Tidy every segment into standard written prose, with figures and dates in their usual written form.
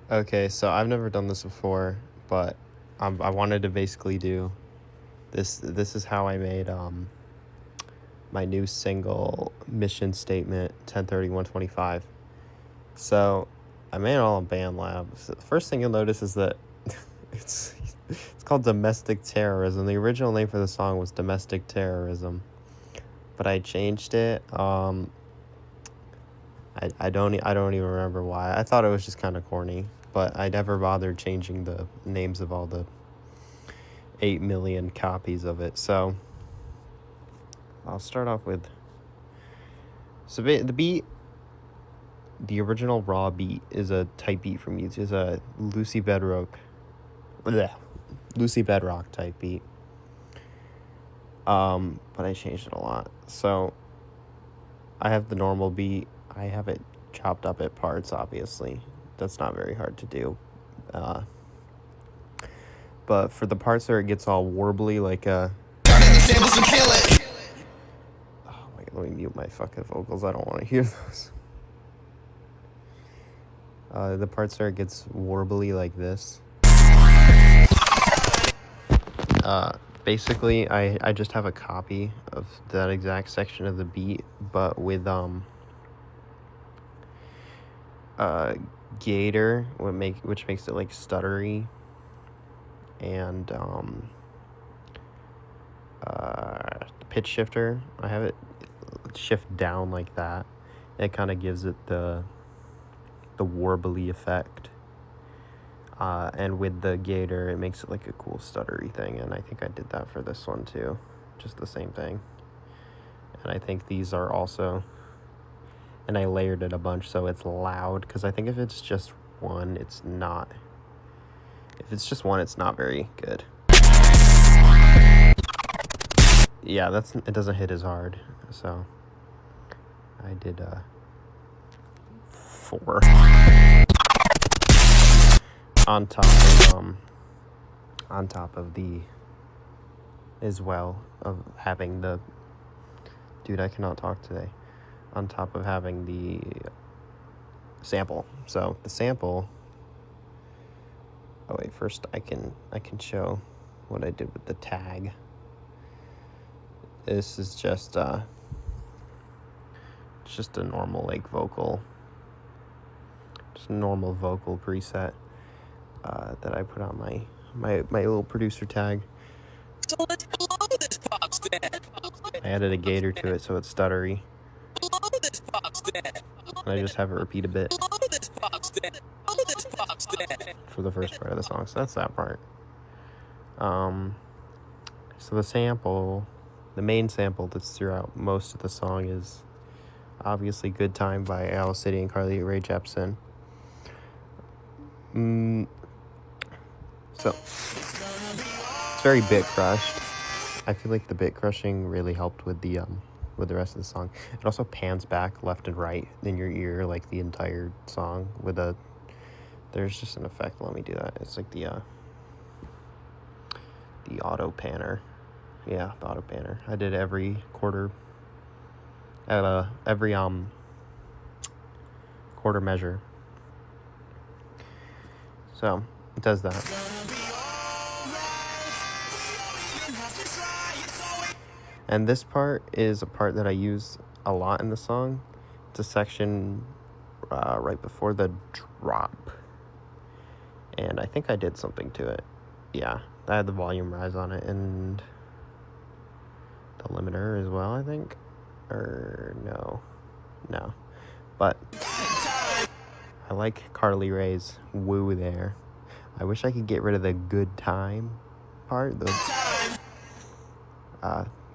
Okay, so I've never done this before, but I wanted to basically do this. This is how I made my new single mission statement 103125. So I made it all in BandLab. So the first thing you'll notice is that it's it's called Domestic Terrorism. The original name for the song was Domestic Terrorism, but I changed it. I don't even remember why. I thought it was just kind of corny, but I never bothered changing the names of all the 8 million copies of it. So I'll start off with the beat. The original raw beat is a type beat from YouTube. It's a Lucy Bedrock type beat. But I changed it a lot. So I have the normal beat. I have it chopped up at parts, obviously. That's not very hard to do. But for the parts where it gets all warbly, like oh my god, let me mute my fucking vocals. I don't want to hear those. The parts where it gets warbly like this. Basically, I just have a copy of that exact section of the beat, but with Gator, which makes it like stuttery, and pitch shifter. I have it shift down like that. It kind of gives it the warbly effect. And with the Gator, it makes it like a cool stuttery thing, and I think I did that for this one too, just the same thing. And I think these are also, and I layered it a bunch so it's loud, because I think if it's just one, it's not very good. Yeah, it doesn't hit as hard, so I did 4 on top of the, as well, of having the, dude, I cannot talk today, on top of having the sample. So the sample, oh wait, first I can show what I did with the tag. This is just a normal like vocal, just a normal vocal preset that I put on my little producer tag. So let's blow this pop stand. I added a Gator to it so it's stuttery. Blow this pop stand. And I just have it repeat a bit Blow this pop stand. Blow this pop stand. for the first part of the song. So that's that part. So the sample, the main sample that's throughout most of the song is obviously Good Time by Owl City and Carly Rae Jepsen. So it's very bit crushed. I feel like the bit crushing really helped with the rest of the song. It also pans back left and right in your ear like the entire song with there's just an effect. Let me do that. It's like the auto panner. Yeah, the auto panner. I did every quarter quarter measure. So it does that. And this part is a part that I use a lot in the song. It's a section right before the drop. And I think I did something to it. Yeah, I had the volume rise on it and the limiter as well, I think. Or no. But I like Carly Rae's woo there. I wish I could get rid of the good time part.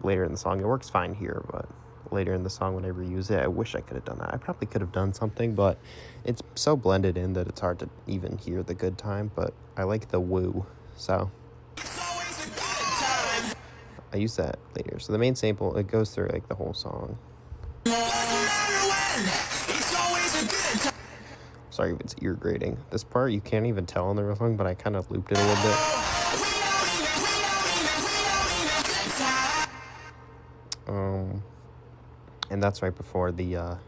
Later in the song, it works fine here, but later in the song when I reuse it, I wish I could have done that. I probably could have done something, but it's so blended in that it's hard to even hear the good time. But I like the woo, so I use that later. So the main sample, it goes through like the whole song. Sorry if it's ear grating. This part you can't even tell in the real song, but I kind of looped it a little bit. And that's right before the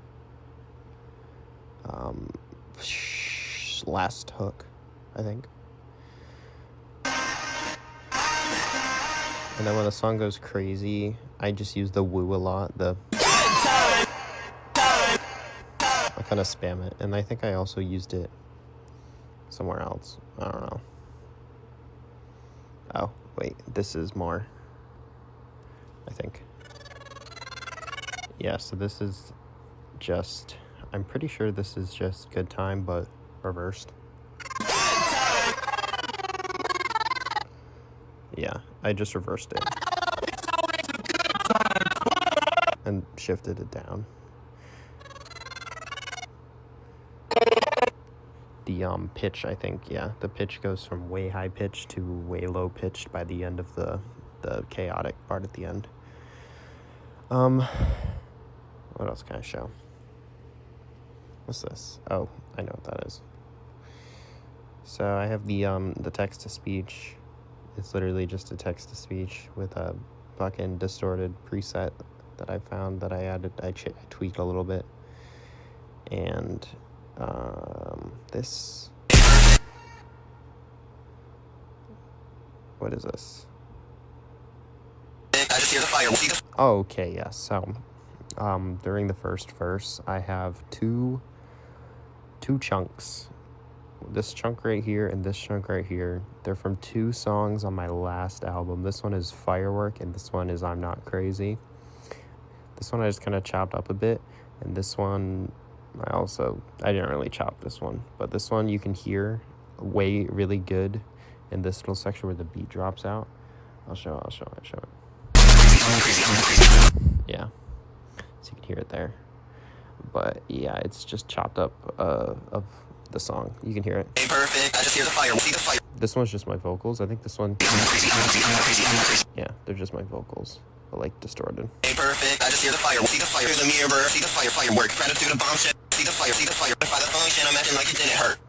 last hook, I think. And then when the song goes crazy, I just use the woo a lot. I kind of spam it, and I think I also used it somewhere else. I don't know. Oh, wait, this is more, I think. Yeah, so this is just, I'm pretty sure this is just Good Time, but reversed. Yeah, I just reversed it and shifted it down. The pitch, I think, yeah, the pitch goes from way high pitched to way low pitched by the end of the chaotic part at the end. What else can I show? What's this? Oh, I know what that is. So I have the text to speech. It's literally just a text to speech with a fucking distorted preset that I found that I added. I tweaked a little bit. And this. What is this? I just hear the fire. Oh, okay, yes. So, during the first verse, I have two chunks. This chunk right here and this chunk right here. They're from two songs on my last album. This one is Firework and this one is I'm Not Crazy. This one I just kind of chopped up a bit, and this one I didn't really chop this one, but this one you can hear really good in this little section where the beat drops out. I'll show it. Yeah, so you can hear it there. But yeah, it's just chopped up of the song. You can hear it. Hey, perfect. I just hear the fire. See the fire. This one's just my vocals. I think this one. Yeah, they're just my vocals, but like distorted. Hey, perfect. I just hear the fire. See the fire. Hear the mirror. See the fire. Firework. Gratitude of bomb shit. See the fire. See the fire. By the function, I'm acting like it didn't hurt.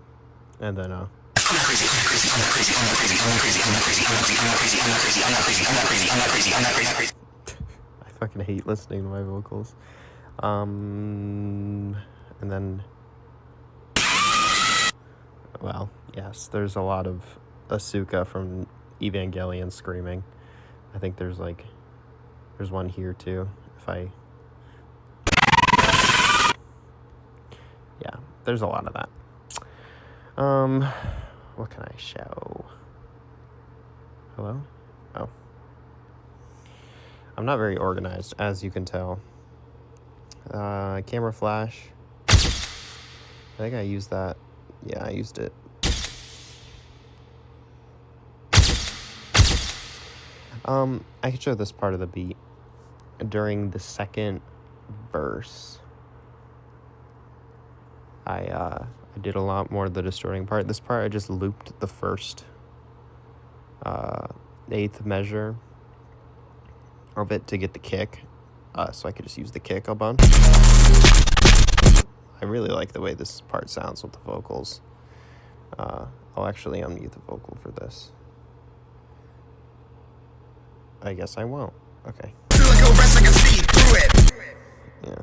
And then I'm not crazy. I'm not crazy. I'm not crazy. I'm not crazy. I'm not crazy. I'm not crazy. I'm not crazy. I'm not crazy. I'm not crazy. I'm not crazy. I'm not crazy. I'm not crazy. I'm not crazy. I fucking hate listening to my vocals. And then, well, yes, there's a lot of Asuka from Evangelion screaming. I think there's one here too. Yeah, there's a lot of that. What can I show? Hello? Oh. I'm not very organized, as you can tell. Camera flash. I think I used that. Yeah, I used it. I could show this part of the beat. During the second verse, I did a lot more of the distorting part. This part I just looped the first eighth measure of it to get the kick, so I could just use the kick a bunch. I really like the way this part sounds with the vocals. I'll actually unmute the vocal for this. I guess I won't. Okay. Yeah.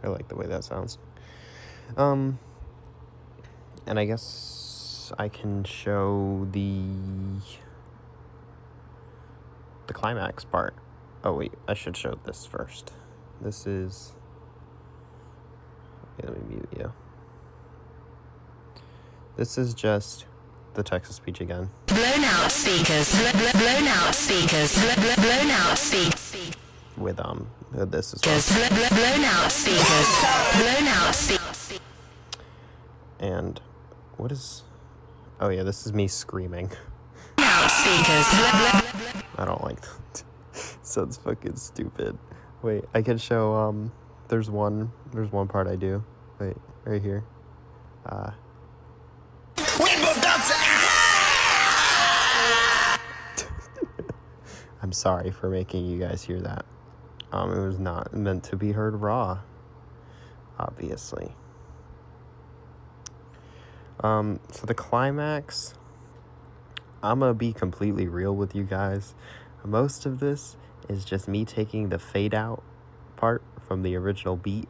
I like the way that sounds. And I guess I can show the climax part. Oh wait, I should show this first. This is... Okay, let me mute you. This is just the text to speech again. Blown out speakers. Blown out speakers. Blown out speakers. With this as well. Blown out speakers. Blown out speakers. And what is... Oh yeah, this is me screaming. Out speakers. I don't like that. Sounds fucking stupid. Wait, I can show there's one part I do. Wait, right here. I'm sorry for making you guys hear that. It was not meant to be heard raw, obviously. So the climax, I'm gonna be completely real with you guys. Most of this is just me taking the fade out part from the original beat,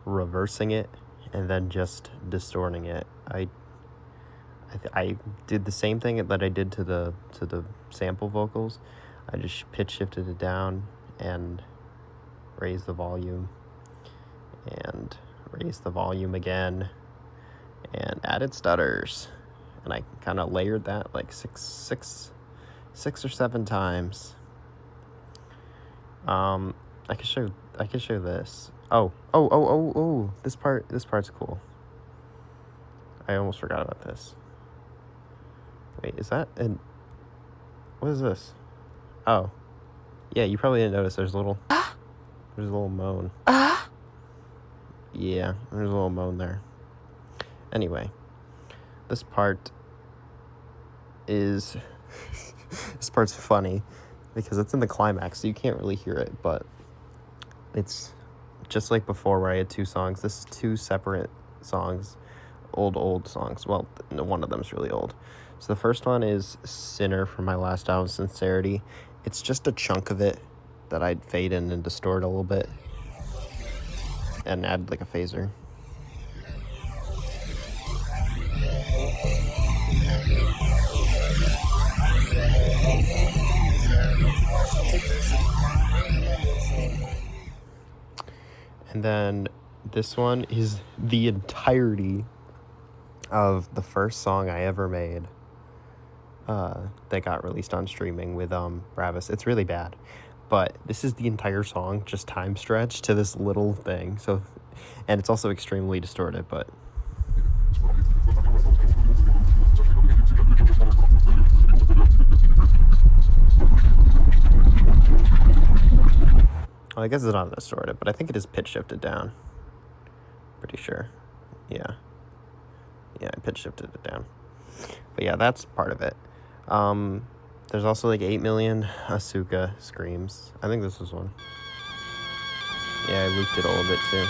reversing it, and then just distorting it. I did the same thing that I did to the sample vocals. I just pitch shifted it down and raised the volume and raised the volume again and added stutters, and I kind of layered that like six or seven times. I can show this. Oh, this part's cool. I almost forgot about this. Wait, is that what is this? Oh, yeah, you probably didn't notice there's a little moan. Yeah, there's a little moan there. Anyway, this part is this part's funny because it's in the climax, so you can't really hear it, but it's just like before where I had two songs. This is two separate songs, old songs. Well, one of them's really old. So the first one is Sinner from my last album, Sincerity. It's just a chunk of it that I'd fade in and distort a little bit and add like a phaser. And then this one is the entirety of the first song I ever made that got released on streaming with Bravis. It's really bad, but this is the entire song just time stretched to this little thing. So, and it's also extremely distorted, but well, I guess it's not distorted, but I think it is pitch shifted down. Pretty sure. Yeah, I pitch shifted it down. But yeah, that's part of it. There's also like 8 million Asuka screams. I think this was one. Yeah, I looped it a little bit too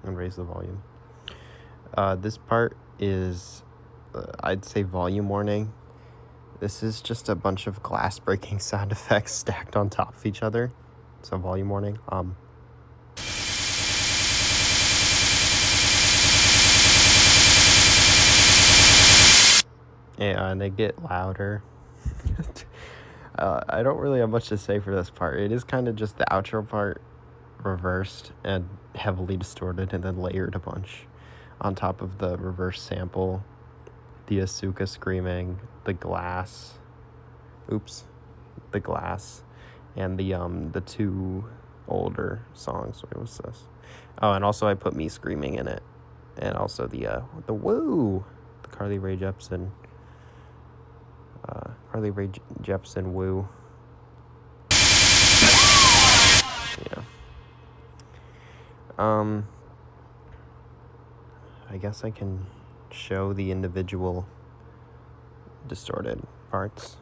and raised the volume. This part is, I'd say, volume warning. This is just a bunch of glass breaking sound effects stacked on top of each other. So volume warning. Yeah, and they get louder. I don't really have much to say for this part. It is kind of just the outro part reversed and heavily distorted and then layered a bunch on top of the reverse sample, the Asuka screaming, the glass, and the two older songs. Wait, what's this? Oh, and also I put me screaming in it, and also the woo, the Carly Rae Jepsen woo. Yeah. I guess I can show the individual distorted parts.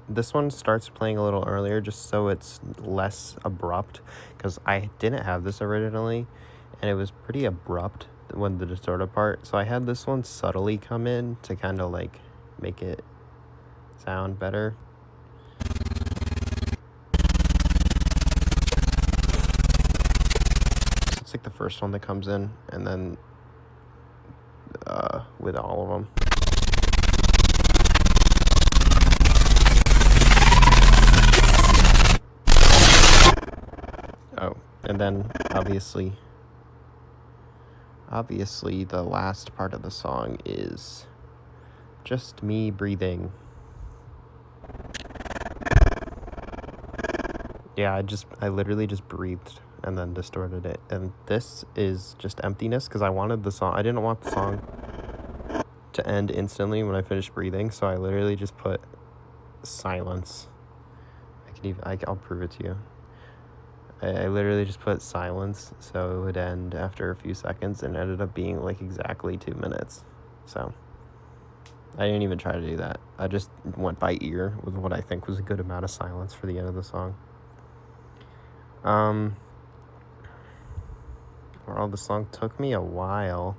This one starts playing a little earlier just so it's less abrupt, because I didn't have this originally and it was pretty abrupt when the distorted part, so I had this one subtly come in to kind of like make it sound better. So it's like the first one that comes in, and then with all of them. Oh, and then obviously the last part of the song is just me breathing. Yeah, I literally just breathed and then distorted it. And this is just emptiness, because I didn't want the song to end instantly when I finished breathing, so I literally just put silence. I'll prove it to you. I literally just put silence so it would end after a few seconds, and ended up being like exactly 2 minutes. So I didn't even try to do that. I just went by ear with what I think was a good amount of silence for the end of the song. Well, the song took me a while.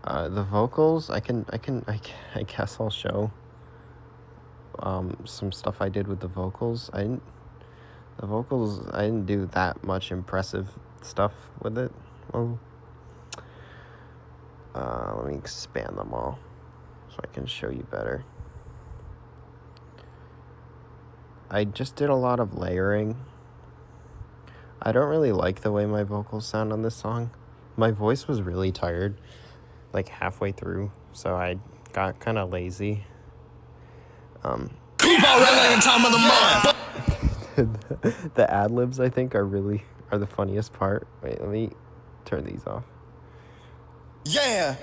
The vocals, I guess I'll show some stuff I did with the vocals. I didn't do that much impressive stuff with it. Well, Let me expand them all so I can show you better. I just did a lot of layering. I don't really like the way my vocals sound on this song. My voice was really tired, like halfway through, so I got kind of lazy. The ad-libs, I think, are the funniest part. Wait, let me turn these off. Yeah,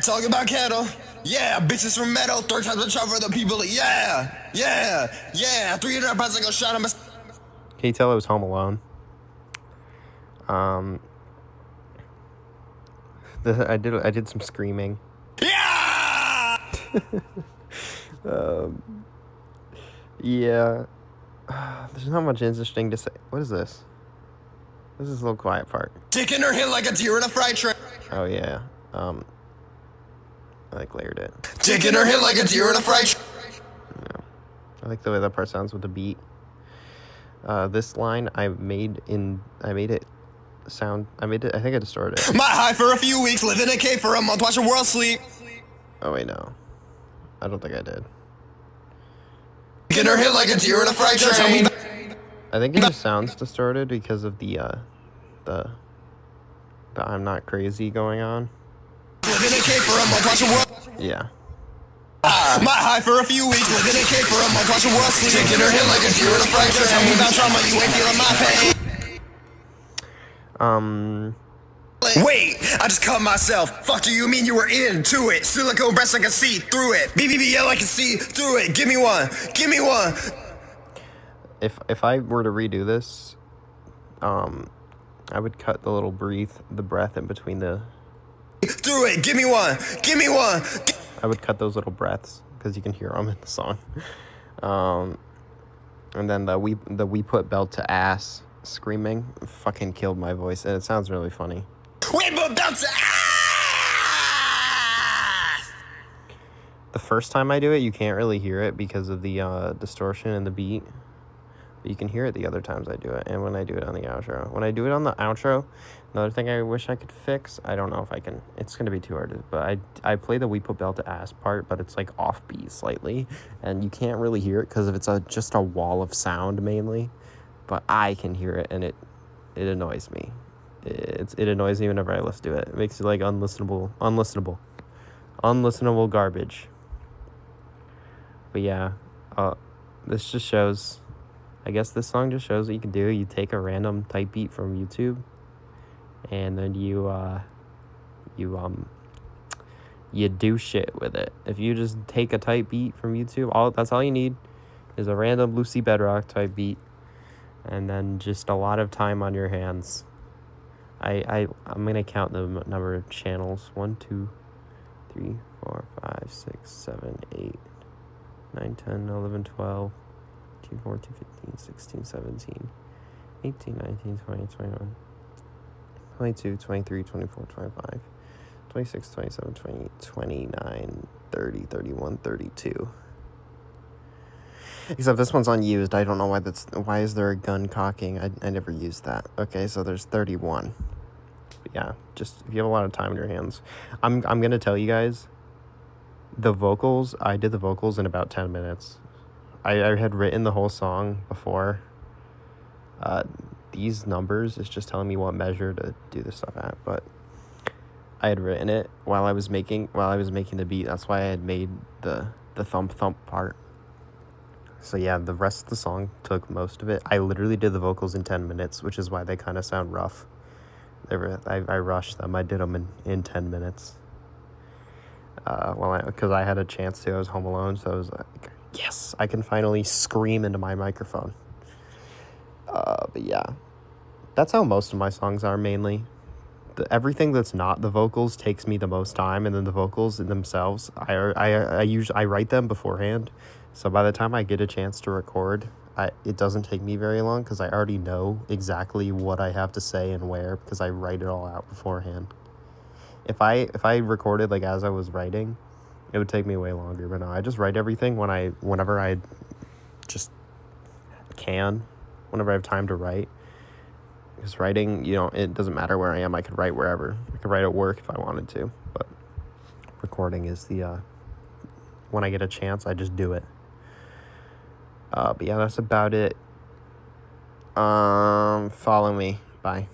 talking about cattle. Yeah, bitches from metal, third times the charm for the people. Yeah, 300 pounds, I go shot him. Can you tell I was home alone? I did some screaming. Yeah! Yeah. There's not much interesting to say. What is this? This is a little quiet part. Dick in her head like a deer in a freight train. Oh yeah. I like layered it. Dick in her head like a deer in a freight train. Yeah. I like the way that part sounds with the beat. This line I think I distorted it. My high for a few weeks, live in a cave for a month, watch the world sleep. Oh wait, no. I don't think I did. Dick in her head like a deer in a freight train. I think it just sounds distorted because of the I'm not crazy going on. Live in a cave for a month, watch the world. Yeah. My high for a few weeks, live in a cave for a month, watch the world sleep. Dick in her head like a deer in a freight train. Tell me about trauma, you ain't feeling my pain. Wait, I just cut myself. Fuck do you mean you were into it? Silicone breasts, I can see through it. BBBL, I can see through it. Give me one. If I were to redo this, I would cut the little breath in between the. Through it. Give me one. I would cut those little breaths because you can hear them in the song. And then the we put belt to ass screaming fucking killed my voice, and it sounds really funny. We put belt to ass. The first time I do it, you can't really hear it because of the distortion in the beat. But you can hear it the other times I do it, and when I do it on the outro. When I do it on the outro, another thing I wish I could fix, I don't know if I can, it's going to be too hard to, but I play the we put belt to ass part, but it's like offbeat slightly, and you can't really hear it because it's just a wall of sound mainly, but I can hear it, and it annoys me. It annoys me whenever I listen to it. It makes it like unlistenable garbage. But yeah, this just shows, I guess this song just shows what you can do. You take a random type beat from YouTube, and then you do shit with it. If you just take a type beat from YouTube, that's all you need is a random Lucy Bedrock type beat, and then just a lot of time on your hands. I'm gonna count the number of channels. 1, 2, 3, 4, 5, 6, 7, 8, 9, 10, 11, 12, 13, 14, 15, 16, 17, 18, 19, 20, 21, 22, 23, 24, 25, 26, 27, 28, 29, 30, 31, 32. Except this one's unused. I don't know why is there a gun cocking? I never used that. Okay, so there's 31. But yeah, just if you have a lot of time in your hands. I'm gonna tell you guys, I did the vocals in about 10 minutes. I had written the whole song before. These numbers is just telling me what measure to do this stuff at, but I had written it while I was making the beat. That's why I had made the thump part. So yeah, the rest of the song took most of it. I literally did the vocals in 10 minutes, which is why they kind of sound rough. I rushed them. I did them in 10 minutes. Because I had a chance to. I was home alone, so I was like, yes, I can finally scream into my microphone. But yeah, that's how most of my songs are mainly. Everything that's not the vocals takes me the most time, and then the vocals in themselves, I write them beforehand. So by the time I get a chance to record, it doesn't take me very long because I already know exactly what I have to say and where because I write it all out beforehand. If I recorded like as I was writing, it would take me way longer. But no, I just write everything whenever I just can, whenever I have time to write. Because writing, it doesn't matter where I am. I could write wherever. I could write at work if I wanted to. But recording is the, when I get a chance, I just do it. But yeah, that's about it. Follow me. Bye.